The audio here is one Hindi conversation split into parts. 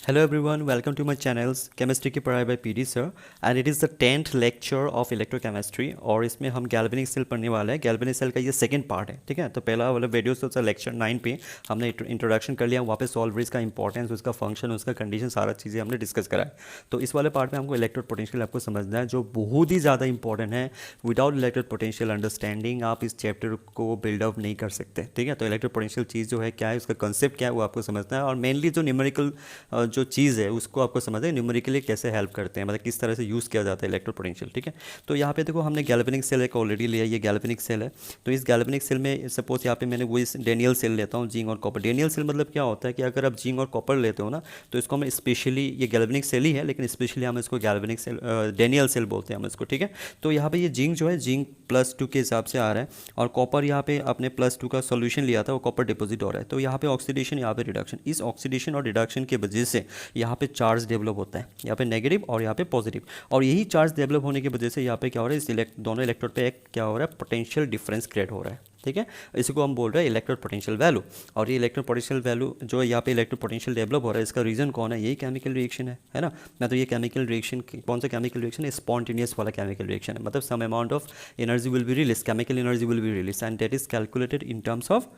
Hello everyone, welcome to my channels chemistry की पढ़ाई by PD sir and it is the 10th lecture of electrochemistry और इसमें हम गैल्वेनिक सेल पढ़ने वाले हैं। गैल्वेनिक सेल का ये सेकंड पार्ट है, ठीक है। तो पहला वाला वीडियो तो लेक्चर 9 पे हमने इंट्रोडक्शन कर लिया, वहाँ पे सॉल्वर्स का इंपॉर्टेंस, उसका फंक्शन, उसका कंडीशन, सारा चीज़ें हमने डिस्कस करा है। तो इस वाले पार्ट में हमको इलेक्ट्रोड पोटेंशियल आपको समझना है, जो बहुत ही ज़्यादा इंपॉर्टेंट है। विदाउट इलेक्ट्रोड पोटेंशियल अंडरस्टैंडिंग आप इस चैप्टर को बिल्डअप नहीं कर सकते, ठीक है। तो इलेक्ट्रोड पोटेंशियल चीज़ जो है क्या है, उसका कंसेप्ट क्या है, वो आपको समझना है। और मेनली जो न्यूमेरिकल जो चीज़ है उसको आपको समझना है, न्यूमेरिकली कैसे हेल्प करते हैं, मतलब किस तरह से यूज़ किया जाता है इलेक्ट्रोड पोटेंशियल, ठीक है। तो यहाँ पे देखो हमने गैल्वेनिक सेल एक ऑलरेडी लिया, ये गैल्वेनिक सेल है। तो इस गैल्वेनिक सेल में सपोज यहाँ पे मैंने वो इस डेनियल सेल लेता हूँ, जिंक और कॉपर। डेनियल सेल मतलब क्या होता है कि अगर आप जिंक और कॉपर लेते हो ना, तो इसको हम स्पेशली, ये गैल्वेनिक सेल ही है लेकिन स्पेशली हम इसको गैल्वेनिक सेल, डेनियल सेल बोलते हैं हम इसको, ठीक है। तो यहाँ पे ये जिंक जो है, जिंक +2 के हिसाब से आ रहा है और कॉपर यहाँ पे आपने +2 का सोल्यूशन लिया था, वो कॉपर डिपॉजिट हो रहा है। तो यहाँ पे ऑक्सीडेशन, यहाँ पे रिडक्शन, इस ऑक्सीडेशन और रिडक्शन की वजह से यहाँ पे चार्ज डेवलप होता है, यहाँ पे नेगेटिव और यहाँ पे पॉजिटिव। और यही चार्ज डेवलप होने की वजह से यहाँ पे क्या हो रहा है, इस दोनों इलेक्ट्रोड पे एक क्या हो रहा है, पोटेंशियल डिफरेंस क्रिएट हो रहा है, ठीक है। इसी को हम बोल रहे हैं इलेक्ट्रोड पोटेंशियल वैल्यू। और ये इलेक्ट्रोड पोटेंशियल वैल्यू जो यहाँ पे इलेक्ट्रोड पोटेंशियल डेवलप हो रहा है, इसका रीज़न कौन है, यही केमिकल रिएक्शन है ना। मैं तो ये केमिकल रिएक्शन, कौन सा केमिकल रिएक्शन है, स्पॉन्टेनियस वाला केमिकल रिएक्शन है। मतलब some amount of energy will be release, chemical energy will be release and that is calculated in terms of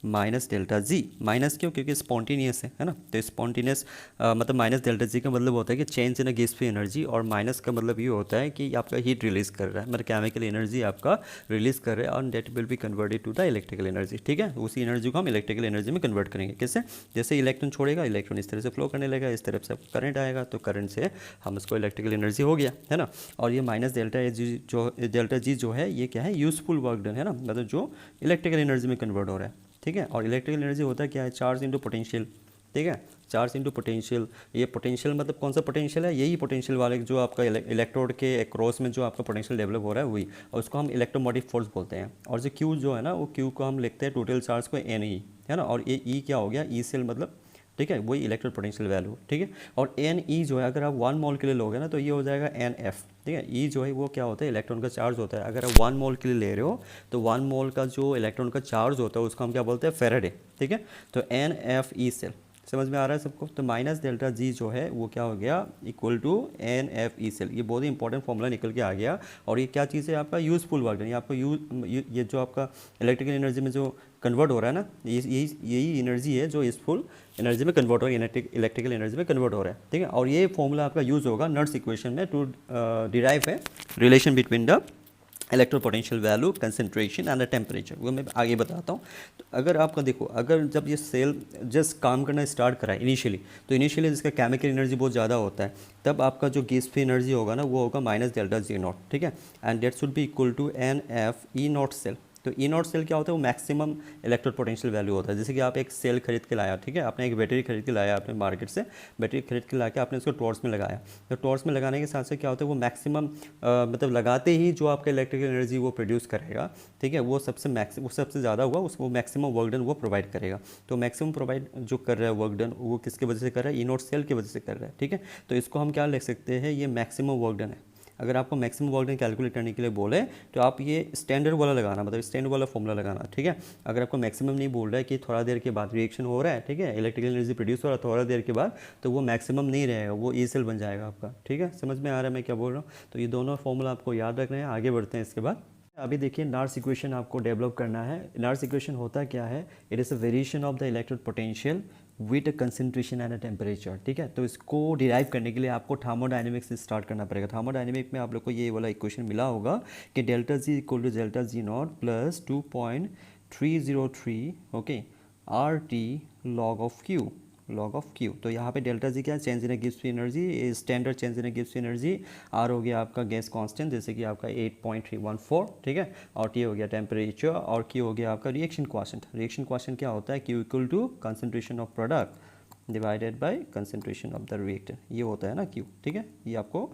-ΔG। Minus क्यों, क्योंकि स्पॉन्टेनियस है ना। तो स्पॉन्टेनियस मतलब -ΔG का मतलब होता है कि change in a gas free energy, और माइनस का मतलब ये होता है कि आपका हीट रिलीज कर रहा है, मतलब केमिकल एनर्जी आपका रिलीज कर रहा है, और that will be converted to the electrical energy, ठीक है। उसी एनर्जी को हम इलेक्ट्रिकल एनर्जी में कन्वर्ट करेंगे। कैसे, जैसे इलेक्ट्रॉन छोड़ेगा, इलेक्ट्रॉन इस तरह से फ्लो करने लगेगा, इस तरफ से करंट आएगा, तो करंट से हम इसको इलेक्ट्रिकल एनर्जी हो गया, है ना। और ये -ΔG जो है, ये क्या है, यूजफुल वर्क डन है ना, मतलब जो इलेक्ट्रिकल एनर्जी में कन्वर्ट हो रहा है, ठीक है। और इलेक्ट्रिकल एनर्जी होता है क्या है, चार्ज इंटू पोटेंशियल, ठीक है। चार्ज इंटू पोटेंशियल, ये पोटेंशियल मतलब कौन सा पोटेंशियल है, यही पोटेंशियल वाले जो आपका इलेक्ट्रोड के क्रॉस में जो आपका पोटेंशियल डेवलप हो रहा है वही, और उसको हम इलेक्ट्रोमोटिव फोर्स बोलते हैं। और जो क्यू जो है ना, वो क्यू को हम लिखते हैं टोटल चार्ज को NE, है ना। और ये ई क्या हो गया, ई सेल मतलब, ठीक है, वही इलेक्ट्रोड पोटेंशियल वैल्यू, ठीक है। और NE जो है, अगर आप 1 मोल के लिए लोगे ना, तो ये हो जाएगा NF, ठीक है। ई जो है वो क्या होता है, इलेक्ट्रॉन का चार्ज होता है। अगर आप 1 मोल के लिए ले रहे हो, तो 1 मोल का जो इलेक्ट्रॉन का चार्ज होता है उसको हम क्या बोलते हैं, फेराडे, ठीक है। तो NFE सेल, समझ में आ रहा है सबको। तो -ΔG जो है वो क्या हो गया, इक्वल टू NFE सेल। ये बहुत ही इंपॉर्टेंट फॉर्मूला निकल के आ गया। और ये क्या चीज़ है, आपका यूजफुल वर्क, ये आपका ये जो आपका इलेक्ट्रिकल एनर्जी में जो कन्वर्ट हो रहा है ना, यही एनर्जी है जो यूजफुल एनर्जी में कन्वर्ट हो रहा है, इलेक्ट्रिकल एनर्जी में कन्वर्ट हो रहा है, ठीक है। और ये फॉर्मूला आपका यूज़ होगा नर्स इक्वेशन में टू डिराइव है relation between the electrode potential value, concentration and the temperature, वो मैं आगे बताता हूँ। तो अगर आपका देखो, अगर जब ये सेल जस्ट काम करना स्टार्ट करा है इनिशियली, तो इनिशियली इसका केमिकल एनर्जी बहुत ज़्यादा होता है, तब आपका जो गैस फ्री एनर्जी होगा ना, वो होगा -ΔG0, ठीक है। And that should be equal to NFE0 cell. तो E0 सेल क्या होता है, वो मैक्सिमम इलेक्ट्रोड पोटेंशियल वैल्यू होता है। जैसे कि आप एक सेल खरीद के लाया, ठीक है, आपने एक बैटरी खरीद के लाया आपने मार्केट से, बैटरी खरीद के ला के आपने उसको टॉर्च में लगाया। तो टॉर्च में लगाने के साथ से क्या होता है, वो मैक्सिमम मतलब लगाते ही जो आपका इलेक्ट्रिकल एनर्जी वो प्रोड्यूस करेगा, ठीक है, वो सबसे ज़्यादा हुआ, उसको मैक्सिमम वर्क डन वो प्रोवाइड करेगा। तो मैक्सिमम प्रोवाइड जो कर रहा है वर्क डन, वो किसकी वजह से कर रहा है, E0 सेल की वजह से कर रहा है, ठीक है। तो इसको हम क्या लिख सकते हैं, ये मैक्सिमम वर्क डन है। अगर आपको मैक्सिमम वर्क डन कैलकुलेट करने के लिए बोले, तो आप ये स्टैंडर्ड वाला लगाना, मतलब स्टैंडर्ड वाला फॉर्मूला लगाना, ठीक है। अगर आपको मैक्सिमम नहीं बोल रहा है कि थोड़ा देर के बाद रिएक्शन हो रहा है, ठीक है, इलेक्ट्रिकल एनर्जी प्रोड्यूस हो रहा है थोड़ा देर के बाद, तो वो मैक्सिमम नहीं रहेगा, वो ई सेल बन जाएगा आपका, ठीक है। समझ में आ रहा है मैं क्या बोल रहा हूँ। तो ये दोनों फॉर्मूला आपको याद रखना है। आगे बढ़ते हैं इसके बाद। अभी देखिए नार्स इक्वेशन आपको डेवलप करना है। नार्स इक्वेशन होता क्या है, it is a variation of the electrode potential with a concentration and a temperature, ठीक है। तो इसको डिराइव करने के लिए आपको थर्मोडायनेमिक्स से स्टार्ट करना पड़ेगा। थर्मोडायनेमिक में आप लोग को ये वाला इक्वेशन मिला होगा कि ΔG equal to ΔG0 plus 2.303, okay, RT log of Q। तो यहाँ पे ΔG क्या है, change in gives free energy, standard change in gives free energy. R हो गया आपका गैस कांस्टेंट, जैसे कि आपका 8.314, ठीक है। और T हो गया टेम्परेचर, और Q हो गया आपका रिएक्शन क्वाशेंट। रिएक्शन क्वाशेंट क्या होता है, Q equal to concentration of product divided by concentration of the reactor, ये होता है ना Q, ठीक है। ये आपको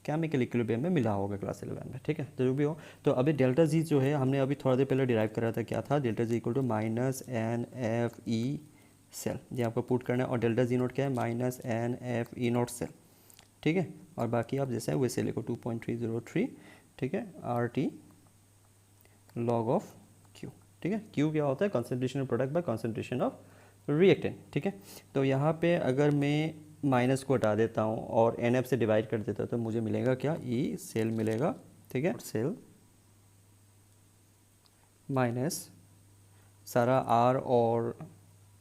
केमिकल इक्विलिब्रियम में मिला होगा क्लास 11 में, ठीक है। तो जो भी हो, तो अभी ΔG जो है हमने अभी थोड़ा देर पहले डिराइव करा था, क्या था, ΔG equal to -NFE cell, ये आपको पुट करना है। और ΔG0 क्या है, -NFE0 सेल, ठीक है। और बाकी आप जैसे है वैसे लिखो 2.303, ठीक है, RT log ऑफ Q, ठीक है। Q क्या होता है, concentration of product by concentration of reactant, ठीक है। तो यहाँ पे अगर मैं माइनस को हटा देता हूँ और एन एफ से डिवाइड कर देता हूँ तो मुझे मिलेगा क्या, ई सेल मिलेगा, ठीक है, सेल माइनस सारा आर और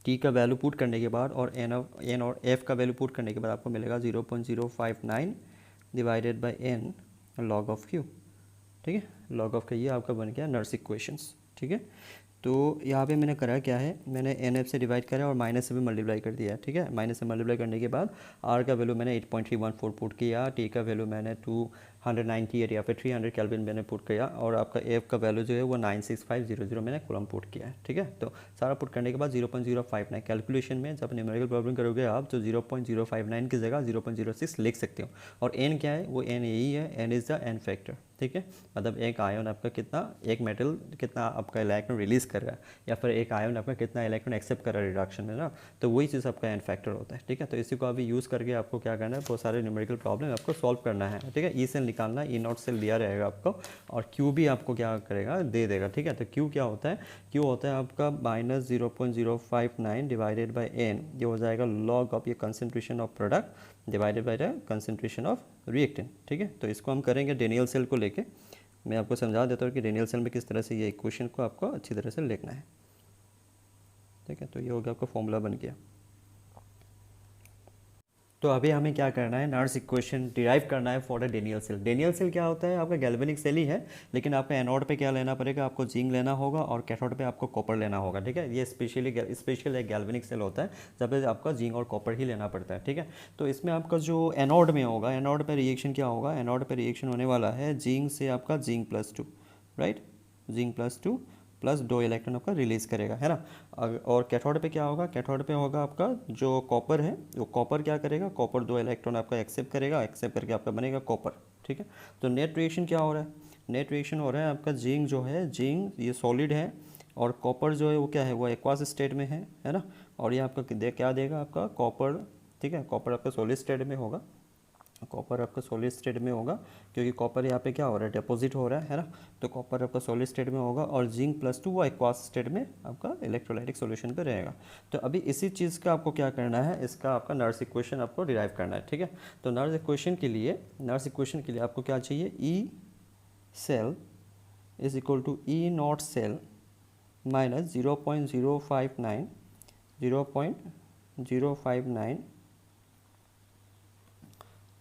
टी का वैल्यू पुट करने के बाद और एन और एफ का वैल्यू पुट करने के बाद आपको मिलेगा 0.059 divided by N log of Q, ठीक है, लॉग ऑफ का ये आपका बन गया नर्स इक्वेशंस, ठीक है। तो यहाँ पे मैंने करा क्या है, मैंने एन एफ से डिवाइड करा और माइनस से भी मल्टीप्लाई कर दिया है, ठीक है। माइनस से मल्टीप्लाई करने के बाद आर का वैल्यू मैंने 8.314 पुट किया, टी का वैल्यू मैंने 298 या फिर 300 केल्विन मैंने पुट किया और आपका एफ का वैल्यू जो है वो 96500 मैंने कूलम पुट किया है, ठीक है। तो सारा पुट करने के बाद 0.059 कैलकुलेशन में जब न्यूमेरिकल प्रॉब्लम करोगे आप तो 0.059 की जगह 0.06 लिख सकते हो। और एन क्या है, वो एन यही है, N is the N factor, ठीक है। मतलब एक आयन आपका कितना, एक मेटल कितना आपका इलेक्ट्रॉन रिलीज कर रहा है या फिर एक आयन आपका कितना इलेक्ट्रॉन एक्सेप्ट कर रहा है रिडक्शन में ना, तो वही चीज़ आपका एन फैक्टर होता है, ठीक है। तो इसी को अभी यूज़ करके आपको क्या करना है, बहुत सारे न्यूमेरिकल प्रॉब्लम आपको सॉल्व करना है, ठीक है। ई सेल निकालना, ई नॉट सेल दिया रहेगा आपको और क्यू भी आपको क्या करेगा, दे देगा, ठीक है। तो क्यू क्या होता है, क्यू होता है आपका -0.059 डिवाइडेड बाई एन, ये हो जाएगा लॉग ऑफ ये concentration of product divided by the concentration of reactant, ठीक है। तो इसको हम करेंगे डेनियल सेल को लेके, मैं आपको समझा देता हूँ कि डेनियल सेल में किस तरह से ये इक्वेशन को आपको अच्छी तरह से लिखना है, ठीक है। तो ये हो गया आपका फॉर्मूला बन गया। तो अभी हमें क्या करना है, नर्स इक्वेशन डिराइव करना है for the Daniell cell. Daniell cell क्या होता है, आपका गैल्वेनिक सेल ही है, लेकिन आपका एनोड पे क्या लेना पड़ेगा, आपको जिंक लेना होगा और कैथोड पे आपको कॉपर लेना होगा, ठीक है। ये स्पेशल एक गैल्वेनिक सेल होता है जब पे आपका जिंक और कॉपर ही लेना पड़ता है, ठीक है। तो इसमें आपका जो एनोड में होगा, एनोड पर रिएक्शन क्या होगा, एनोड पर रिएक्शन होने वाला है जिंक से आपका जिंक+2, राइट, जिंक+2 प्लस 2 इलेक्ट्रॉन आपका रिलीज करेगा, है ना। और कैथोड पे क्या होगा, कैथोड पे होगा आपका जो कॉपर है, वो कॉपर क्या करेगा, कॉपर 2 इलेक्ट्रॉन आपका एक्सेप्ट करेगा, एक्सेप्ट करके आपका बनेगा कॉपर, ठीक है। तो नेट रिएक्शन क्या हो रहा है, नेट रिएक्शन हो रहा है आपका जिंक जो है, जिंक ये सॉलिड है और कॉपर जो है वो क्या है, वो एक्वास स्टेट में है ना। और ये आपका क्या देगा, आपका कॉपर, ठीक है, कॉपर आपका सॉलिड स्टेट में होगा, कॉपर आपका सॉलिड स्टेट में होगा क्योंकि कॉपर यहाँ पे क्या हो रहा है, डिपॉजिट हो रहा है ना। तो कॉपर आपका सॉलिड स्टेट में होगा और जिंक+2 वो एक्वास स्टेट में आपका इलेक्ट्रोलाइटिक सॉल्यूशन पे रहेगा। तो अभी इसी चीज़ का आपको क्या करना है, इसका आपका नर्स इक्वेशन आपको डिराइव करना है, ठीक है। तो नर्स इक्वेशन के लिए आपको क्या चाहिए, E cell is equal to E not cell minus 0.059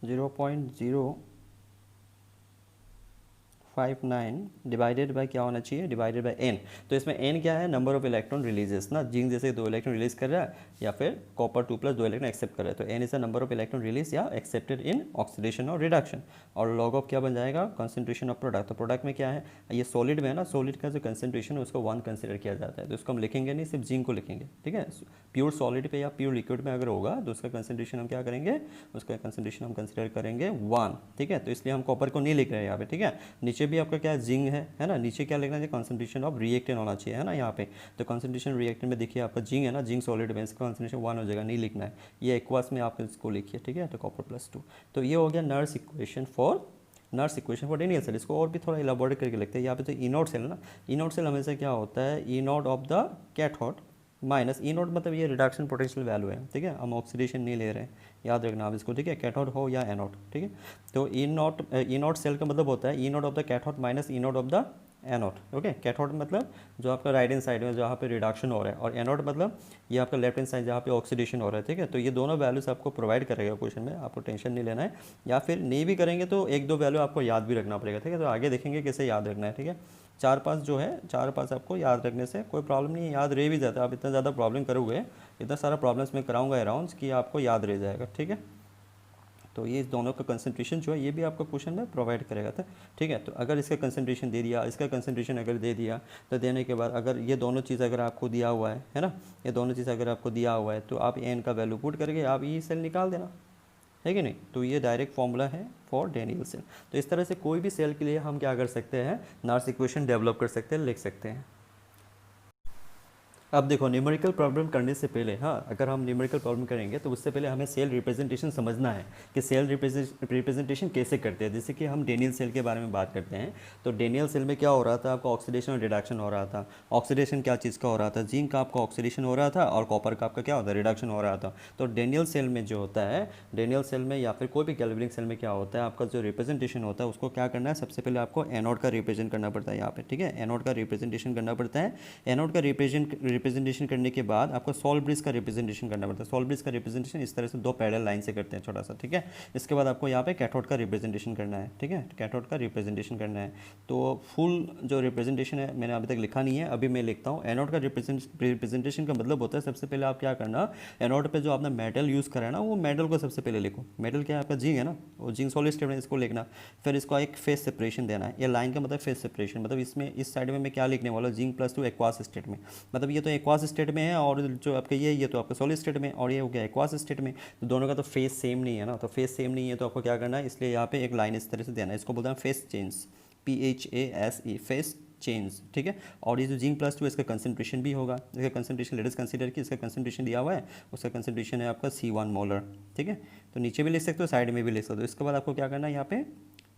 0.059 divided by क्या होना चाहिए, डिवाइडेड बाय एन। तो इसमें एन क्या है, नंबर ऑफ इलेक्ट्रॉन रिलीजेस ना, जिंक जैसे 2 इलेक्ट्रॉन रिलीज कर रहा है या फिर कॉपर 2 + 2 इलेक्ट्रॉन एक्सेप्ट कर रहा है, तो N is the number of electron release या एक्सेप्टेड इन ऑक्सीडेशन और रिडक्शन। और लॉग ऑफ क्या बन जाएगा, कंसंट्रेशन ऑफ प्रोडक्ट। तो प्रोडक्ट में क्या है, ये सॉलिड में है ना, सॉलिड का जो कंसंट्रेशन है उसको 1 कंसिडर किया जाता है, तो इसको हम लिखेंगे नहीं, सिर्फ जिंक को लिखेंगे, ठीक है। प्योर सॉलिड पे या प्योर लिक्विड में अगर होगा तो उसका कंसंट्रेशन हम क्या करेंगे, उसका कंसंट्रेशन हम कंसिडर करेंगे 1, ठीक है। तो इसलिए हम कॉपर को नहीं लिख रहे हैं यहाँ पे, ठीक है। नीचे भी आपका क्या जिंक है ना, नीचे क्या लिखना चाहिए, कंसंट्रेशन ऑफ रिएक्टेंट होना चाहिए, है ना यहाँ पे। तो कंसंट्रेशन रिएक्टेंट में देखिए आपका जिंक है ना, जिंक सॉलिड में इसका कंसंट्रेशन 1 हो जाएगा, नहीं लिखना है, ये एक्वास में आप इसको लिखिए, ठीक है। तो कॉपर+2, तो ये हो गया Nernst equation for Daniell cell. इसको और भी थोड़ा इलाबोरेट करके लिखते हैं। यहाँ पे तो ई नॉट सेल ना, ई नॉट सेल हमेशा क्या होता है, E naught of the cathode minus E naught, मतलब ये रिडक्शन पोटेंशियल वैल्यू है, ठीक है। हम ऑक्सीडेशन नहीं ले रहे हैं, याद रखना आप इसको, ठीक है, कैथोड हो या एनोड, ठीक है। तो ई नॉट सेल का मतलब होता है E naught of the cathode minus E naught of the anode, okay. Cathode मतलब जो आपका राइट हैंड साइड में जहाँ पे रिडक्शन हो रहा है और एनोड मतलब ये आपका लेफ्ट हैंड साइड जहाँ पे ऑक्सीडेशन हो रहा है, ठीक है। तो ये दोनों वैल्यूज आपको प्रोवाइड करेगा क्वेश्चन में, आपको टेंशन नहीं लेना है, या फिर नहीं भी करेंगे तो 1-2 वैल्यू आपको याद भी रखना पड़ेगा, ठीक है। तो आगे देखेंगे कैसे याद रखना है, ठीक है। 4-5 जो है, 4-5 आपको याद रखने से कोई प्रॉब्लम नहीं है, याद रह भी जाता है। आप इतना ज़्यादा प्रॉब्लम करोगे, इतना सारा प्रॉब्लम्स मैं कराऊंगा अराउंड कि आपको याद रह जाएगा, ठीक है। तो ये इस दोनों का कंसंट्रेशन जो है ये भी आपको क्वेश्चन में प्रोवाइड करेगा था, ठीक है। तो अगर इसका कंसंट्रेशन दे दिया, इसका कंसंट्रेशन अगर दे दिया, तो देने के बाद अगर ये दोनों चीज़ अगर आपको दिया हुआ है ना, ये दोनों चीज़ अगर आपको दिया हुआ है तो आप एन का वैल्यू पुट करके आप ई सेल निकाल देना, है कि नहीं। तो ये डायरेक्ट फॉर्मूला है फॉर डेनियल सेल। तो इस तरह से कोई भी सेल के लिए हम क्या कर सकते हैं, नर्स इक्वेशन डेवलप कर सकते हैं, लिख सकते हैं। अब देखो न्यूमेरिकल प्रॉब्लम करने से पहले, हाँ, अगर हम न्यूमेरिकल प्रॉब्लम करेंगे तो उससे पहले हमें सेल रिप्रेजेंटेशन समझना है कि सेल रिप्रेजेंटेशन कैसे करते हैं। जैसे कि हम डेनियल सेल के बारे में बात करते हैं, तो डेनियल सेल में क्या हो रहा था, आपका ऑक्सीडेशन और रिडक्शन हो रहा था। ऑक्सीडेशन क्या चीज़ का हो रहा था, जिंक का आपका ऑक्सीडेशन हो रहा था, और कॉपर का आपका क्या होता है, रिडक्शन हो रहा था। तो डेनियल सेल में जो होता है, डेनियल सेल में या फिर कोई भी गैल्वेनिक सेल में क्या होता है, आपका जो रिप्रेजेंटेशन होता है उसको क्या करना है, सबसे पहले आपको एनोड का रिप्रेजेंट करना पड़ता है यहाँ पे, ठीक है, एनोड का रिप्रेजेंटेशन करना पड़ता है। एनोड का रिप्रेजेंटेशन करने के बाद आपको सॉल्व ब्रिज का रिप्रेजेंटेशन करना पड़ता है। सॉल्व ब्रिज का रिप्रेजेंटेशन इस तरह से दो पैरेलल लाइन से करते हैं छोटा सा, ठीक है। इसके बाद आपको यहाँ पे कैथोड का रिप्रेजेंटेशन करना है, ठीक है, कैथोड का रिप्रेजेंटेशन करना है। तो फुल जो रिप्रेजेंटेशन है मैंने अभी तक लिखा नहीं है, अभी मैं लिखता हूँ। एनोड का रिप्रेजेंटेशन का मतलब होता है, सबसे पहले आप क्या करना, एनोड पे जो आपने मेटल यूज़ करा है ना, वो मेटल को सबसे पहले लिखो। मेटल क्या है आपका, जिंक है ना, वो जिंक सॉलिड स्टेट में, इसको लिखना। फिर इसको एक फेस सेपरेशन देना है। ये लाइन का मतलब फेस सेपरेशन, मतलब इसमें इस साइड में मैं क्या लिखने वाला हूँ, zinc plus two aqueous state में। मतलब ये तो एक्वास स्टेट में है, और जो आपका ये तो आपका सॉलिड स्टेट में, और ये हो गया एक्वास स्टेट में। तो दोनों का तो फेस सेम नहीं है ना, तो फेस सेम नहीं है तो आपको क्या करना है, इसलिए यहाँ पे एक लाइन इस तरह से देना है। इसको बोलते हैं face change, PHASE, face change, ठीक है। और ये जो जिंक प्लस टू, इसका कंसंट्रेशन भी होगा। इसका कंसंट्रेशन लेटेस्ट कंसीडर की, इसका कंसंट्रेशन दिया हुआ है, उसका कंसंट्रेशन है आपका C1 मोलर, ठीक है। तो नीचे भी लिख सकते हो, साइड में भी लिख सकते हो। इसके बाद आपको क्या करना है, यहाँ पे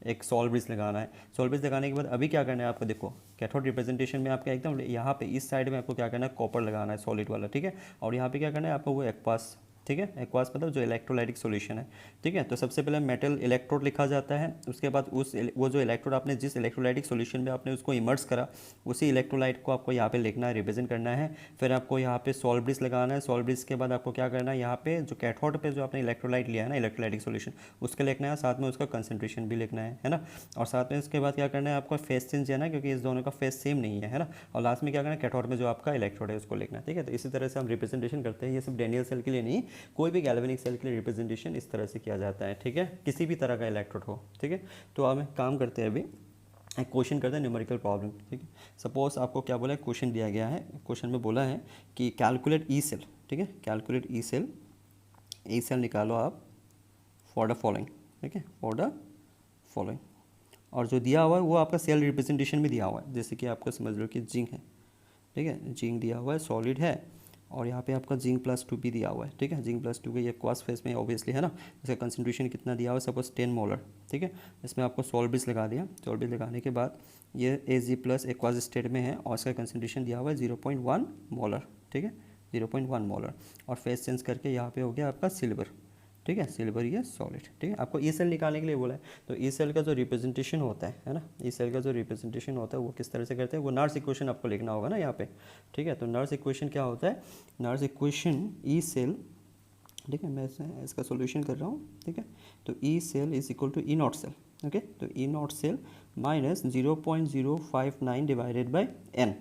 एक सॉल्व ब्रिज लगाना है। सॉल्व ब्रिज लगाने के बाद अभी क्या करना है आपको, देखो कैथोड रिप्रेजेंटेशन में आपका एकदम यहाँ पे इस साइड में आपको क्या करना है, कॉपर लगाना है सॉलिड वाला, ठीक है। और यहाँ पे क्या करना है आपको, वो एक्वास, ठीक है, एक्वास मतलब जो इलेक्ट्रोलाइटिक सॉल्यूशन है, ठीक है। तो सबसे पहले मेटल इलेक्ट्रोड लिखा जाता है, उसके बाद वो जो इलेक्ट्रोड आपने जिस इलेक्ट्रोलाइटिक सॉल्यूशन में आपने उसको इमर्स करा, उसी इलेक्ट्रोलाइट को आपको यहाँ पे लिखना है, रिप्रेजेंट करना है। फिर आपको यहाँ पे सॉल्व ब्रिज लगाना है। सॉल्व ब्रिज के बाद आपको क्या करना है, यहाँ पे जो कैथोड पे जो आपने इलेक्ट्रोलाइट लिया है ना, इलेक्ट्रोलाइटिक सॉल्यूशन, उसके लिखना है, साथ में उसका कंसंट्रेशन भी लिखना है ना। और साथ में इसके बाद क्या करना है, आपको फेस चेंज है ना, क्योंकि इस दोनों का फेस सेम नहीं है ना। और लास्ट में क्या करना है, कैथोड में जो आपका इलेक्ट्रोड है उसको लिखना है, ठीक है। तो इसी तरह से हम रिप्रेजेंटेशन करते हैं। ये सिर्फ डेनियल सेल के लिए नहीं, कोई भी गैल्वेनिक सेल के लिए रिप्रेजेंटेशन इस तरह से किया जाता है, ठीक है, किसी भी तरह का इलेक्ट्रोड हो, ठीक है। तो हम काम करते हैं, अभी एक क्वेश्चन करते हैं, न्यूमेरिकल प्रॉब्लम, ठीक है। सपोज आपको क्या बोला है, क्वेश्चन दिया गया है, क्वेश्चन में बोला है कि कैलकुलेट ई सेल, ठीक है, calculate E cell, E cell निकालो आप फॉर द फॉलोइंग, ठीक है, फॉर द फॉलोइंग। और जो दिया हुआ है वो आपका सेल रिप्रेजेंटेशन में दिया हुआ है, जैसे कि आपको समझ लो कि जिंक है, ठीक है, जिंक दिया हुआ है, सॉलिड है, और यहाँ पे आपका जिंक प्लस टू भी दिया हुआ है, ठीक है। जिंक प्लस टू का ये क्वास फेस में ऑब्वियसली है ना। इसका कंसंट्रेशन कितना दिया हुआ है, सपोज 10 मोलर, ठीक है। इसमें आपको सॉल्व ब्रिज लगा दिया। सॉल्व ब्रिज लगाने के बाद ये Ag प्लस एक्वास स्टेट में है, और इसका कंसंट्रेशन दिया हुआ है 0.1 मोलर, ठीक है, 0.1 मोलर। और फेस चेंज करके यहाँ पे हो गया आपका सिल्वर, ठीक है, सिल्वर ये सॉलिड, ठीक है। आपको ई सेल निकालने के लिए बोला है। तो ई सेल का जो रिप्रेजेंटेशन होता है ना, ई सेल का जो रिप्रेजेंटेशन होता है वो किस तरह से करते हैं, वो नर्स इक्वेशन आपको लिखना होगा ना यहाँ पे, ठीक है। तो नर्स इक्वेशन क्या होता है, नर्स इक्वेशन ई सेल, ठीक है, मैं इसका सोल्यूशन कर रहा हूँ, ठीक है। तो E cell is equal to E not cell, okay. तो E not cell minus 0.059 divided by n,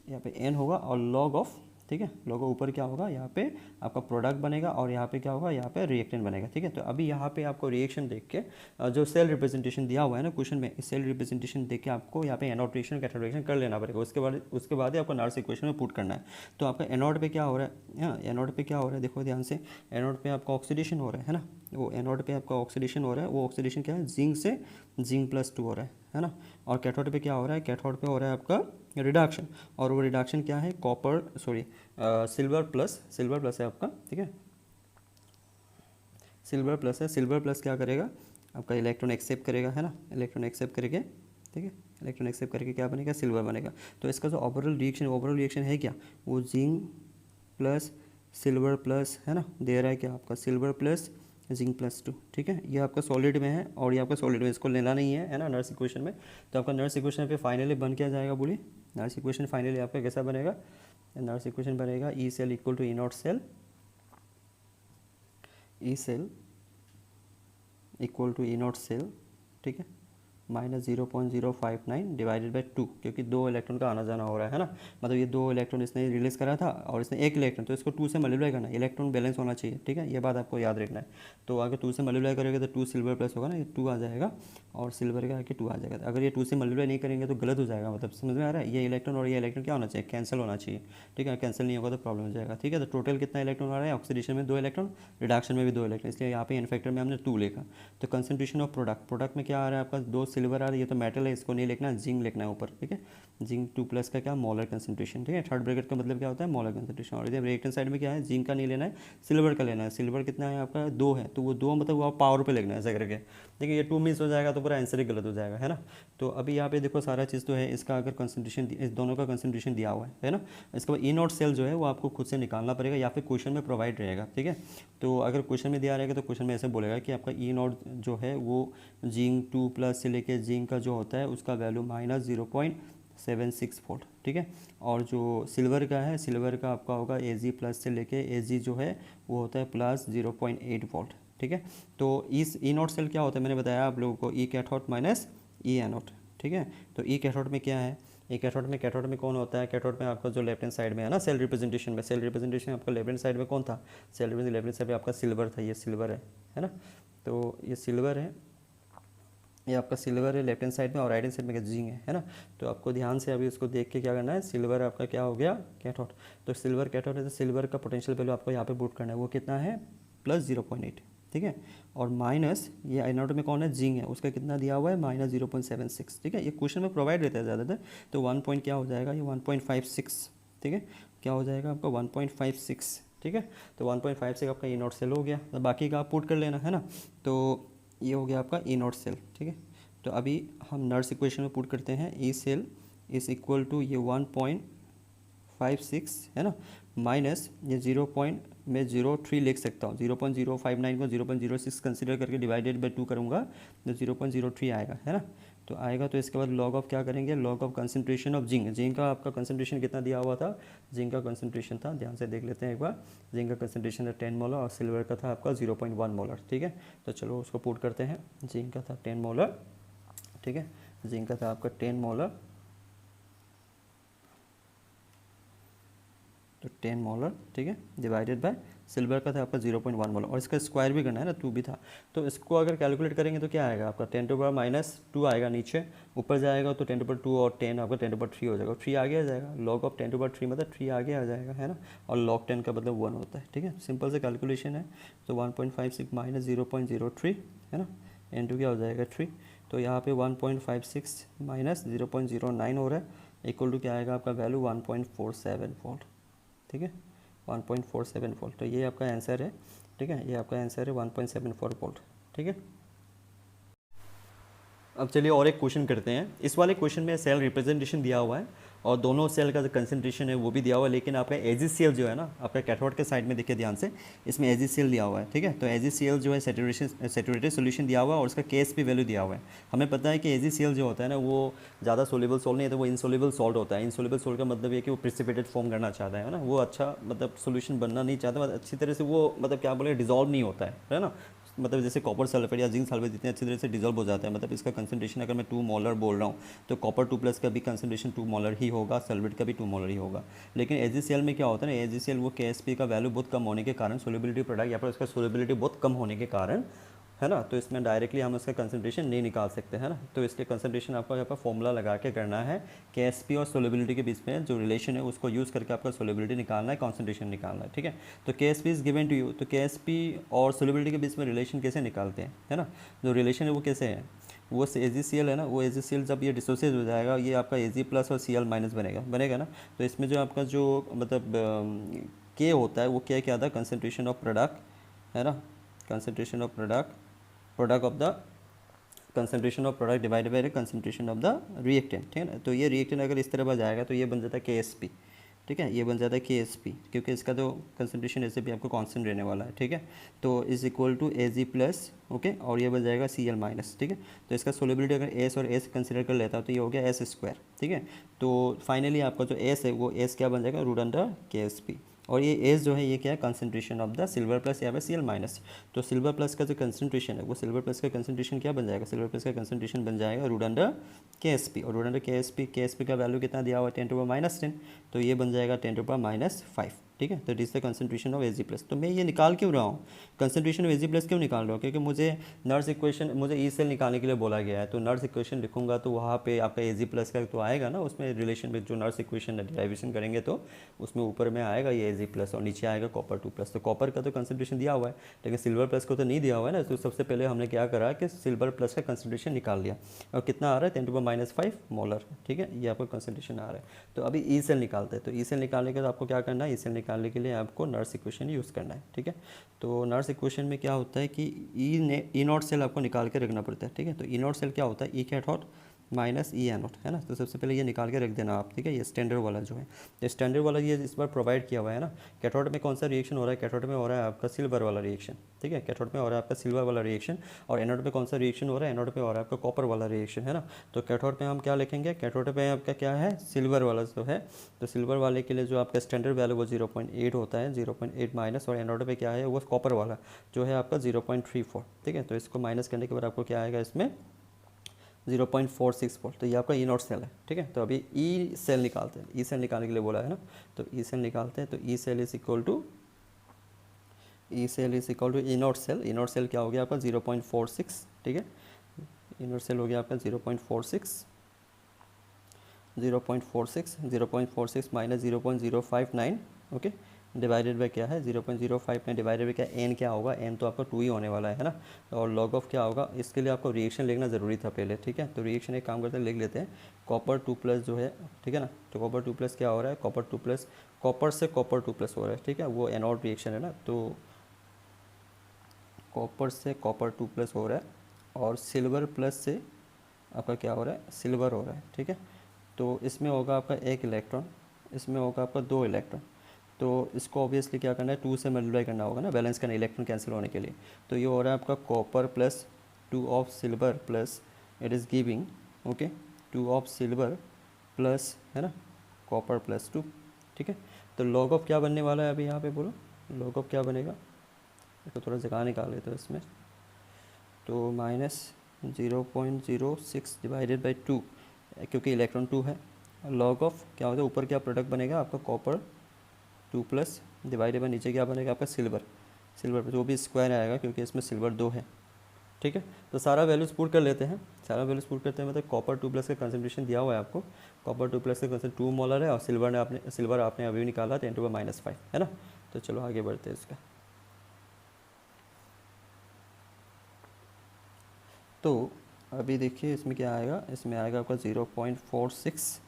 यहाँ पे एन होगा, और लॉग ऑफ, ठीक है, लोगों ऊपर क्या होगा, यहाँ पे आपका प्रोडक्ट बनेगा, और यहाँ पे क्या होगा, यहाँ पे रिएक्टेंट बनेगा, ठीक है। तो अभी यहाँ पे आपको रिएक्शन देख के जो सेल रिप्रेजेंटेशन दिया हुआ है ना क्वेश्चन में, इस सेल रिप्रेजेंटेशन देख के आपको यहाँ पे एनोड रिएक्शन कैथोड रिएक्शन कर लेना पड़ेगा। उसके बाद ही आपको नर्स इक्वेशन में पुट करना है। तो आपका एनोड पे क्या हो रहा है, हाँ, एनोड पे क्या हो रहा है, देखो ध्यान से, एनोड पे आपका ऑक्सीडेशन हो रहा है ना, वो एनोड पे आपका ऑक्सीडेशन हो रहा है। वो ऑक्सीडेशन क्या है, जिंक से जिंक प्लस टू हो रहा है ना। और कैथोड पे क्या हो रहा है, कैथोड पे हो रहा है आपका रिडक्शन, और वो रिडक्शन क्या है, कॉपर सॉरी सिल्वर प्लस है आपका, ठीक है, सिल्वर प्लस है। सिल्वर प्लस क्या करेगा, आपका इलेक्ट्रॉन एक्सेप्ट करेगा, है ना, इलेक्ट्रॉन एक्सेप्ट करके, ठीक है, इलेक्ट्रॉन एक्सेप्ट करके क्या बनेगा, सिल्वर बनेगा। तो इसका जो ओवरऑल रिएक्शन है क्या, वो जिंक प्लस सिल्वर प्लस, है ना, दे रहा है क्या आपका, silver plus zinc plus two, ठीक है। ये आपका सॉलिड में है, और ये आपका सॉलिड में, इसको लेना नहीं है ना, नर्स इक्वेशन में। तो आपका नर्स इक्वेशन पे फाइनली बन क्या जाएगा, बोलिए, नर्स इक्वेशन फाइनली आपका कैसा बनेगा, नर्स इक्वेशन बनेगा E cell equal to E not cell, E cell equal to E not cell, ठीक है, माइनस 0.059 डिवाइडेड बाई 2, क्योंकि 2 इलेक्ट्रॉन का आना जाना हो रहा है ना। मतलब ये 2 इलेक्ट्रॉन इसने रिलीज़ करा था, और इसने 1 इलेक्ट्रॉन, तो इसको 2 से मल्टीप्लाई करना, इलेक्ट्रॉन बैलेंस होना चाहिए, ठीक है, ये बात आपको याद रखना है। तो अगर 2 से मल्टीप्लाई करेंगे तो 2 सिल्वर प्लस होगा ना, ये 2 आ जाएगा, और सिल्वर का आके 2 आ जाएगा। अगर ये 2 से मल्टीप्लाई नहीं करेंगे तो गलत हो जाएगा, मतलब समझ में आ रहा है, ये इलेक्ट्रॉन और ये इलेक्ट्रॉन क्या होना चाहिए, कैंसिल होना चाहिए, ठीक है। कैंसिल नहीं होगा तो प्रॉब्लम हो जाएगा, ठीक है। तो टोटल कितना इलेक्ट्रॉन आ रहा है, ऑक्सीडेशन में 2 इलेक्ट्रॉन, रिडक्शन में भी 2 इलेक्ट्रॉन, इसलिए यहाँ पे इन फैक्टर में हमने 2 लिखा। तो कंसंट्रेशन ऑफ प्रोडक्ट में क्या आ रहा है आपका, 2 सिल्वर आ रहा है, ये तो मेटल है, इसको नहीं लिखना, जिंक लिखना है ऊपर, ठीक है। जिंक 2+ का क्या मोलर कंसंट्रेशन, ठीक है। थर्ड ब्रैकेट का मतलब क्या होता है, मोलर कंसंट्रेशन। और इधर रिएक्टेंट साइड में क्या है, जिंक का नहीं लेना है, सिल्वर का लेना है। सिल्वर कितना है आपका 2 है, तो वो 2 मतलब वो आप पावर पे लिखना है ऐसा करके। देखिए ये 2 मिस हो जाएगा तो पूरा आंसर ही गलत हो जाएगा, है ना। तो अभी यहाँ पे देखो सारा चीज़ तो है, इसका अगर कंसंट्रेशन इस दोनों का कंसंट्रेशन दिया हुआ है ना। इसके बाद E0 सेल जो है वो आपको खुद से निकालना पड़ेगा या फिर क्वेश्चन में प्रोवाइड रहेगा, ठीक है। तो अगर क्वेश्चन में दिया रहेगा तो क्वेश्चन में ऐसे बोलेगा कि आपका E0 जो है वो जिंक 2+ से लेके जिंक का जो होता है उसका वैल्यू -0.76 वोल्ट, ठीक है। और जो सिल्वर का है, सिल्वर का आपका होगा Ag+ से लेके Ag जो है वो होता है +0.8 वोल्ट, ठीक है। तो इस E0 सेल क्या होता है मैंने बताया आप लोगों को, E cathode minus E anode, ठीक है। तो E कैथोड में क्या है, E कैथोड में कौन होता है, कैथोड में आपका जो लेफ्ट हैंड साइड में है ना सेल रिप्रेजेंटेशन में, सेल रिप्रेजेंटेशन आपका लेफ्ट हैंड साइड में कौन था, सेल लेफ्ट हैंड साइड में आपका सिल्वर था, ये सिल्वर है ना। तो ये सिल्वर है, ये आपका सिल्वर है लेफ्ट हैंड साइड में, और राइट हैंड साइड में जिंक है ना। तो आपको ध्यान से अभी उसको देख के क्या करना है, सिल्वर आपका क्या हो गया कैथोड। तो सिल्वर कैथोड है, तो सिल्वर का पोटेंशियल वैल्यू आपको यहाँ पे पुट करना है, वो कितना है +0.8, ठीक है। और माइनस ये एनोड में कौन है, जिंक है, उसका कितना दिया हुआ है -0.76, ठीक है। ये क्वेश्चन में प्रोवाइड रहता है ज़्यादातर। तो 1 पॉइंट क्या हो जाएगा, ये 1.56, ठीक है। क्या हो जाएगा आपका 1.56, ठीक है। तो 1.56 आपका E0 सेल हो गया, तो बाकी का आप पुट कर लेना, है ना। तो ये हो गया आपका E0 सेल, ठीक है। तो अभी हम नर्स इक्वेशन में पुट करते हैं, E cell is equal to ये 1.56 है ना, माइनस ये 0.03 लिख सकता हूँ, 0.059 को 0.06 कंसिडर करके डिवाइडेड बाई 2 करूँगा तो 0.03 आएगा, है ना। तो आएगा, तो इसके बाद लॉग ऑफ क्या करेंगे, log of concentration of zinc. Zinc का आपका कंसंट्रेशन कितना दिया हुआ था, जिंक का कंसंट्रेशन था, ध्यान से देख लेते हैं एक बार। जिंक का कंसंट्रेशन था 10 मोलर और सिल्वर का था आपका 0.1 मोलर, ठीक है। तो चलो उसको पुट करते हैं। जिंक का था 10 मोलर, ठीक है। जिंक का था आपका 10 मोलर, तो 10 मोलर, ठीक है, डिवाइडेड बाय सिल्वर का था आपका 0.1 मोलर, और इसका स्क्वायर भी करना है ना, 2 भी था। तो इसको अगर कैलकुलेट करेंगे तो क्या आएगा आपका 10⁻⁻2 आएगा, नीचे ऊपर जाएगा तो 10⁻2 और 10 आपका 10⁻3 हो जाएगा, 3 आगे आ जाएगा। लॉग ऑफ 10⁻3 मतलब 3 आगे आ जाएगा, है ना। और लॉग 10 का मतलब 1 होता है, ठीक है। सिंपल से कैलकुलेशन है। तो 1.56 माइनस 0.03 है ना, इंटू क्या हो जाएगा 3। तो यहाँ पे 1.56 माइनस 0.09 हो रहा है, इक्वल टू क्या आएगा आपका वैल्यू 1.47 वोल्ट, ठीक है, 1.47 वोल्ट। तो ये आपका आंसर है, ठीक है, ये आपका आंसर है 1.74 वोल्ट, ठीक है। अब चलिए और एक क्वेश्चन करते हैं। इस वाले क्वेश्चन में सेल रिप्रेजेंटेशन दिया हुआ है और दोनों सेल का जो कंसंट्रेशन है वो भी दिया हुआ है, लेकिन आपका AgCl जो है ना आपका कैथोड के साइड में देखिए ध्यान से, इसमें AgCl दिया हुआ है, ठीक है। तो AgCl जो है सैचुरेटेड सॉल्यूशन दिया हुआ है और उसका Ksp वैल्यू दिया हुआ है। हमें पता है कि AgCl जो होता है ना वो ज़्यादा सोल्यूबल सॉल्ट नहीं है, तो वो इनसोल्यूबल सॉल्ट होता है। इनसोल्यूबल सॉल्ट का मतलब ये कि वो प्रिसिपिटेट फॉर्म करना चाहता है ना, वो अच्छा मतलब सोल्यूशन बनना नहीं चाहता, अच्छी तरह से वो मतलब क्या बोले डिजॉल्व नहीं होता है ना। मतलब जैसे कॉपर सल्फेट या जिंक सल्फेट जितने अच्छी तरह से डिजॉल्व हो जाता है, मतलब इसका कंसंट्रेशन अगर मैं 2 मोलर बोल रहा हूँ तो कॉपर 2+ का भी कंसंट्रेशन 2 मोलर ही होगा, सल्फेट का भी 2 मोलर ही होगा। लेकिन AgCl में क्या होता है ना, AgCl वो Ksp का वैल्यू बहुत कम होने के कारण, सोल्युबिलिटी प्रोडक्ट या फिर उसका सोल्युबिलिटी बहुत कम होने के कारण, है ना, तो इसमें डायरेक्टली हम उसका कंसंट्रेशन नहीं निकाल सकते, है ना। तो इसके कंसंट्रेशन आपका यहाँ पर फॉर्मूला लगा के करना है, Ksp और सोल्युबिलिटी के बीच में जो रिलेशन है उसको यूज़ करके आपका सोल्युबिलिटी निकालना है, कंसंट्रेशन निकालना है, ठीक है। तो Ksp is given to you, तो Ksp और सोल्युबिलिटी के बीच में रिलेशन कैसे निकालते हैं, है ना। जो रिलेशन है वो कैसे है, वो AgCl है ना, वो AgCl जब ये डिसोसिएट हो जाएगा ये आपका Ag+ और Cl- बनेगा ना। तो इसमें जो आपका जो मतलब K होता है वो क्या आता है, कंसंट्रेशन ऑफ प्रोडक्ट, है ना, concentration of product of the concentration of product divided by the concentration of the reactant, ठीक है ना। तो ये रिएक्टेंट अगर इस तरह बन जाएगा तो ये बन जाता है Ksp, ठीक है, ये बन जाता है Ksp, क्योंकि इसका तो कंसंट्रेशन ऐसे भी आपको कांस्टेंट रहने वाला है, ठीक है। तो is equal to Ag+, okay, और ये बन जाएगा Cl-, ठीक है। तो इसका सोल्युबिलिटी अगर S और S कंसिडर कर लेता हूँ तो ये हो गया S², ठीक है। तो फाइनली आपका जो S है वो S क्या बन जाएगा, √Ksp, और ये S जो है ये क्या है, concentration of the silver plus या फिर Cl-। तो सिल्वर प्लस का जो कंसंट्रेशन है वो सिल्वर प्लस का कंसंट्रेशन क्या बन जाएगा, सिल्वर प्लस का कंसंट्रेशन बन जाएगा √Ksp, और √Ksp का वैल्यू कितना दिया हुआ है 10⁻⁻10, तो ये बन जाएगा 10⁻⁵, ठीक है। तो this the concentration of Ag plus. तो मैं ये निकाल क्यों रहा हूँ, कंसंट्रेशन ऑफ Ag प्लस क्यों निकाल रहा हूँ, क्योंकि मुझे नर्स इक्वेशन, मुझे ई सेल निकालने के लिए बोला गया है। तो नर्स इक्वेशन लिखूंगा तो वहाँ पे आपका Ag प्लस का तो आएगा ना, उसमें रिलेशन में जो नर्स इक्वेशन डेरिवेशन करेंगे तो उसमें ऊपर में आएगा ये Ag प्लस और नीचे आएगा कॉपर 2 प्लस। तो कॉपर का तो कंसंट्रेशन दिया हुआ है, लेकिन सिल्वर प्लस को तो नहीं दिया हुआ है ना। तो सबसे पहले हमने क्या करा कि सिल्वर प्लस का कंसंट्रेशन निकाल लिया, और कितना आ रहा है 10⁻⁵ मोलर, ठीक है, ये आपका कंसंट्रेशन आ रहा है। तो अभी ई सेल निकालते हैं। तो ई सेल निकालने के बाद आपको क्या करना है, ई सेल निकालने के लिए आपको नर्स इक्वेशन यूज़ करना है, ठीक है। तो नर्स इक्वेशन में क्या होता है कि ई नॉट सेल आपको निकाल के रखना पड़ता है, ठीक है। तो ई नॉट सेल क्या होता है, ई कैथोड माइनस ई एनोड, है ना। तो सबसे पहले ये निकाल के रख देना आप, ठीक है। ये स्टैंडर्ड वाला जो है, तो स्टैंडर्ड वाला ये इस बार प्रोवाइड किया हुआ है ना। कैथोड में कौन सा रिएक्शन हो रहा है, कैथोड में हो रहा है आपका सिल्वर वाला रिएक्शन, ठीक है। कैथोड में हो रहा है आपका सिल्वर वाला रिएक्शन, और एनोड में कौन सा रिएक्शन हो रहा है, एनोड में हो रहा है आपका कॉपर वाला रिएक्शन, है ना। तो कैथोड में हम क्या लिखेंगे, कैथोड में आपका क्या है, सिल्वर वाला जो है। तो सिल्वर वाले के लिए जो आपका स्टैंडर्ड वैल्यू वो 0.8 होता है, 0.8 माइनस, और एनोड में क्या है वो कॉपर वाला जो है आपका 0.34, ठीक है। तो इसको माइनस करने के बाद आपको क्या आएगा इसमें 0.464। तो ये आपका ई नॉट सेल है, ठीक है। तो अभी ई सेल निकालते हैं, ई सेल निकालने के लिए बोला है ना। तो ई सेल निकालते हैं। तो E cell is equal to E not cell. E not cell क्या हो गया आपका 0.46, ठीक है। ई नॉट सेल हो गया आपका 0.46 0.46 माइनस 0.059, ओके, डिवाइडेड बाय क्या है 0.059 डिवाइडेड बाय क्या, एन क्या होगा, एन तो आपका 2 ही होने वाला है ना। और लॉग ऑफ क्या होगा, इसके लिए आपको रिएक्शन लिखना ज़रूरी था पहले, ठीक है। तो रिएक्शन एक काम करते हैं, लिख लेते हैं। कॉपर 2 प्लस जो है, ठीक है ना। तो कॉपर 2 प्लस क्या हो रहा है, कॉपर 2 प्लस, कॉपर से कॉपर 2 प्लस हो रहा है, ठीक है। वो एनोड रिएक्शन है ना। तो कॉपर से कॉपर 2 प्लस हो रहा है, और सिल्वर प्लस से आपका क्या हो रहा है, सिल्वर हो रहा है, ठीक है। तो इसमें होगा आपका 1 इलेक्ट्रॉन, इसमें होगा आपका 2 इलेक्ट्रॉन। तो इसको ऑब्वियसली क्या करना है, 2 से मल्टीप्लाई करना होगा ना, बैलेंस करना, इलेक्ट्रॉन कैंसिल होने के लिए। तो ये हो रहा है आपका copper plus 2 of silver plus it is giving, okay, 2 of silver plus, है ना, कॉपर प्लस 2, ठीक है। तो लॉग ऑफ क्या बनने वाला है अभी यहाँ पे बोलो, लॉग ऑफ क्या बनेगा, इसको थोड़ा जगह निकाल लेते हैं इसमें। तो माइनस 0.06 डिवाइडेड बाई 2, क्योंकि इलेक्ट्रॉन 2 है। लॉग ऑफ क्या होता है, ऊपर क्या प्रोडक्ट बनेगा आपका कॉपर 2 प्लस डिवाइडेड बाई नीचे क्या बनेगा आपका सिल्वर, सिल्वर जो भी स्क्वायर आएगा क्योंकि इसमें सिल्वर 2 है, ठीक है। तो सारा वैल्यूज पुट कर लेते हैं, सारा वैल्यूज पुट करते हैं। मतलब कॉपर 2 प्लस का कंसंट्रेशन दिया हुआ है आपको, कॉपर 2 प्लस का कंसंट्रेशन 2 मोलर है, और सिल्वर आपने अभी निकाला 10⁻⁵, है ना। तो चलो आगे बढ़ते हैं इसका। तो अभी देखिए इसमें क्या आएगा, इसमें आएगा आपका 0.46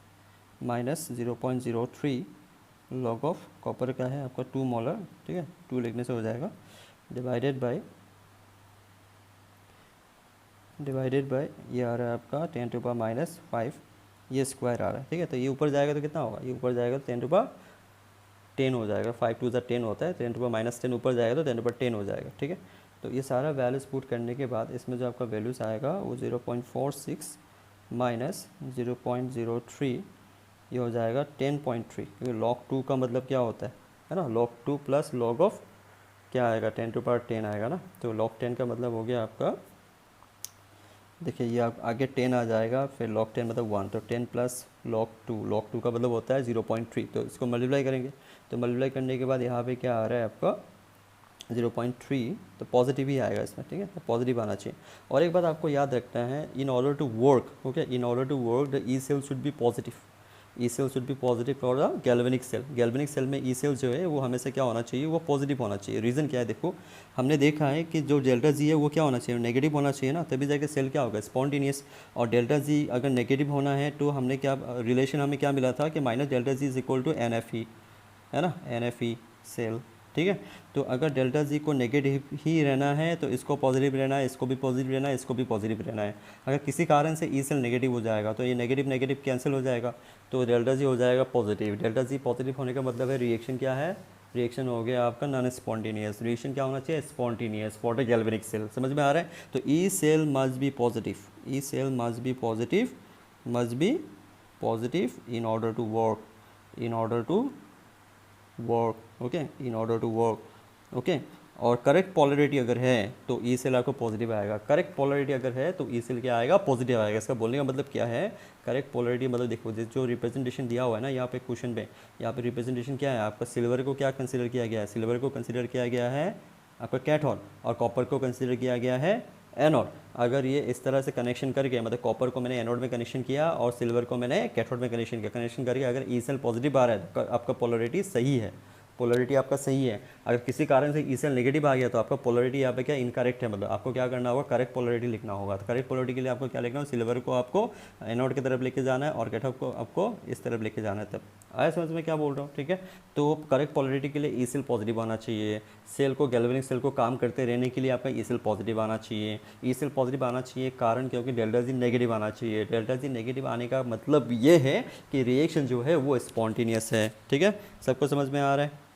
माइनस 0.03 लॉग ऑफ कॉपर का है आपका 2 मोलर, ठीक है, 2 लिखने से हो जाएगा, डिवाइडेड बाय ये आ रहा है आपका 10⁻⁵, ये स्क्वायर आ रहा है, ठीक है। तो ये ऊपर जाएगा तो कितना होगा, ये ऊपर जाएगा तो 10⁻10 हो जाएगा, 5 2 10 होता है, 10⁻⁻10 ऊपर जाएगा तो 10⁻10 हो जाएगा, ठीक है। तो ये सारा वैल्यूज पुट करने के बाद इसमें जो आपका वैल्यूज़ आएगा वो 0.46 माइनस 0.03, ये हो जाएगा 10.3, क्योंकि लॉग 2 का मतलब क्या होता है ना, लॉग 2 प्लस लॉग ऑफ क्या आएगा 10⁻10 आएगा ना। तो लॉग 10 का मतलब हो गया आपका, देखिए ये आप आगे 10 आ जाएगा, फिर लॉग 10 मतलब 1, तो 10 प्लस लॉग 2 का मतलब होता है 0.3। तो इसको मल्टीप्लाई करेंगे, तो मल्टीप्लाई करने के बाद यहाँ पे क्या आ रहा है आपका 0.3, तो पॉजिटिव ही आएगा इसमें, ठीक है, तो पॉजिटिव आना चाहिए। और एक बात आपको याद रखना है, in order to work, okay, in order to work the E cell should be positive, E cell should be positive for the galvanic cell. Galvanic cell में ई सेल जो है वो हमेशा क्या होना चाहिए, वो पॉजिटिव होना चाहिए। रीज़न क्या है, देखो हमने देखा है कि जो डेल्टा जी है वो क्या होना चाहिए, नेगेटिव होना चाहिए ना, तभी जाके सेल क्या होगा, स्पॉन्टेनियस। और डेल्टा जी अगर नेगेटिव होना है तो हमने क्या रिलेशन हमें क्या मिला था कि minus delta G is equal to NFE, है ना, NFE सेल, ठीक है। तो अगर डेल्टा जी को नेगेटिव ही रहना है तो इसको पॉजिटिव रहना है, इसको भी पॉजिटिव रहना है, इसको भी पॉजिटिव रहना है। अगर किसी कारण से ई सेल नेगेटिव हो जाएगा तो ये नेगेटिव नेगेटिव कैंसिल हो जाएगा, तो डेल्टा जी हो जाएगा पॉजिटिव। डेल्टा जी पॉजिटिव होने का मतलब है रिएक्शन क्या है, रिएक्शन हो गया आपका नॉन स्पॉन्टेनियस। रिएक्शन क्या होना चाहिए, spontaneous for the galvanic cell. समझ में आ रहा है। तो E cell must be positive, E cell must be positive, must be positive in order to work, in order to work, okay, in order to work, okay. और करेक्ट पोलरिटी अगर है तो ई सेल आपको पॉजिटिव आएगा, करेक्ट पोलरिटी अगर है तो ई सेल क्या आएगा, पॉजिटिव आएगा। इसका बोलने का मतलब क्या है, करेक्ट पोलरिटी मतलब देखो जो रिप्रेजेंटेशन दिया हुआ है ना यहाँ पे क्वेश्चन पे, यहाँ पे रिप्रेजेंटेशन क्या है आपका, सिल्वर को क्या कंसिडर किया गया है, सिल्वर को कंसिडर किया गया है आपका कैथोड, और कॉपर को कंसिडर किया गया है एनोड। अगर ये इस तरह से कनेक्शन करके, मतलब कॉपर को मैंने एनोड में कनेक्शन किया और सिल्वर को मैंने कैथोड में कनेक्शन किया, कनेक्शन करके अगर ई सेल पॉजिटिव आ रहा है तो आपका पोलरिटी सही है, पोलरिटी आपका सही है। अगर किसी कारण से ई सेल नेगेटिव आ गया तो आपका पोलरिटी यहाँ पे क्या इनकरेक्ट है, मतलब आपको क्या करना होगा, करेक्ट पोलरिटी लिखना होगा। तो करेक्ट पोलरिटी के लिए आपको क्या लिखना है, सिल्वर को आपको एनोड की तरफ लेके जाना है और कैथोड को आपको इस तरफ लेके जाना है। तब आया समझ में क्या बोल रहा हूँ, ठीक है। तो करेक्ट पोलरिटी के लिए ई सेल पॉजिटिव आना चाहिए, सेल को गैल्वेनिक सेल को काम करते रहने के लिए आपका ई सेल पॉजिटिव आना चाहिए, ई सेल पॉजिटिव आना चाहिए कारण क्योंकि डेल्टा जी नेगेटिव आना चाहिए। डेल्टा जी नेगेटिव आने का मतलब ये है कि रिएक्शन जो है वो स्पॉन्टेनियस है, ठीक है। सबको समझ में आ रहा है।